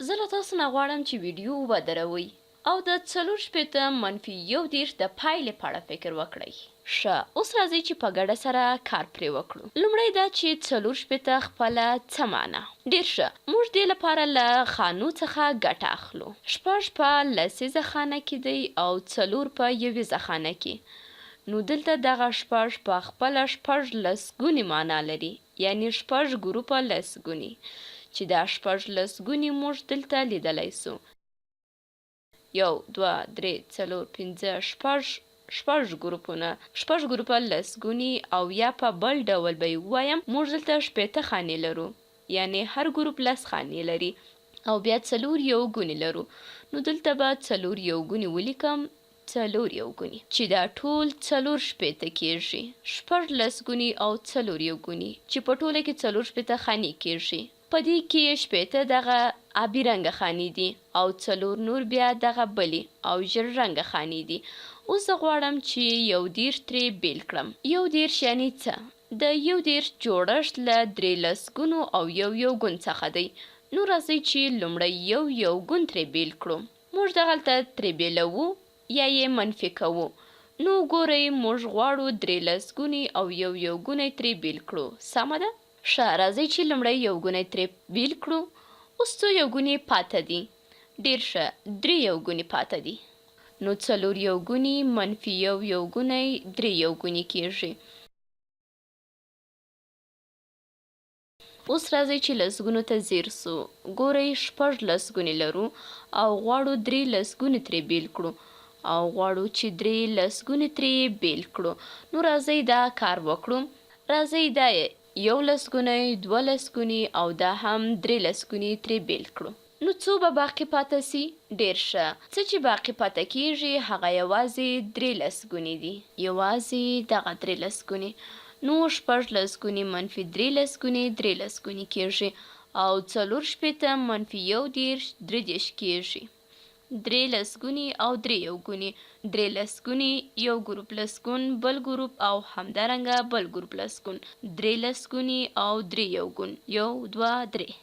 زه له تاسو نه غواړم چې ویډیو ودروئ او د 40-1 د پایلې په اړه فکر وکړئ. ښه، اوس راځئ چې په ګډه سره کار پرې وکړو. لومړی دا چې 40 خپله څه معنا؟ ډېر ښه، موږ دې لپاره له خانو څخه ګټه اخلو. 6 په لسیزه خانه کې دی او 4 په یویزه خانه کې. نو دلته دغه 6 په خپله 6 لسګونې معنا لري، یعنی 6 ګروپه لسګونې، چې دا 6 لسګونې موږ دلته لیدلی سو. 1 2 3 4 5 6 ګروپونه، 6 ګروپه لسګونې، او یا په بل ډول به یې ووایم موږ دلته 15 خانې لرو، یعنی هر ګروپ 10 خانې لري، او بیا 4 یوګونې لرو. نو دلته به 4 یوګونې ولیکم، 4 یوګونې، چې دا ټول 4 کېږي. 6 لسګونې او 4 یوګونې، چې په ټوله کې 4 خانې کېږي. په دې کې 15 دغه آبي رنګه خانې دي او 4 نور بیا دغه بلې او ژېړ رنګه خانې دي. اوس زه غواړم چې 21 ترې بیل کړم. 21 یعنې څه؟ د 21 جوړښت له 3 لسګونو او 1 یوګون څخه دی. نو راځئ چې لومړی 1 یوګون ترې بیل کړو. موږ دغلته ترې بیلوو یا یې منفي کوو. نو ګورئ موږ غواړو 3 لسګونې او 1 یوګونی ترې بیل کړو. سمه ده؟ ښه، راځئ چې لومړی یوګونی ترې بیل کړو. اوس څو یوګونې پاته دي؟ ډېر ښه، 3 یوګونې پاته دي. نو 4 یوګونې منفي 1 یوګونی 3 یوګونې کېږي. اوس راځئ چې لسګونو ته ځیر سو. ګورئ 6 لسګونې لرو او غواړو 3 لسګونې ترې بیل کړو، او غواړو چې 3 لسګونې ترې بیل کړو. نو راځئ دا کار وکړو. راځئ دا 1 لسګونی، 2 لسګونې او دا هم 3 لسګونې ترې بیل کړو. نو څو به باقي پاته سي؟ ډېر ښه، څه چې باقي پاته کېږي هغه یوازې 3 لسګونې دي، یوازې دغه 3 لسګونې. نو 6 لسګونې منفي 3 لسګونې 3 لسګونې کېږي، او 4 منفي 1 30 کېږي. 3 لسګونې او 3 یوګونې، 3 لسګونې، یو ګروپ لسګون، بل ګروپ او همدارنګه بل ګروپ لسګون، 3 لسګونې او 3 یوګون، 1 2 3.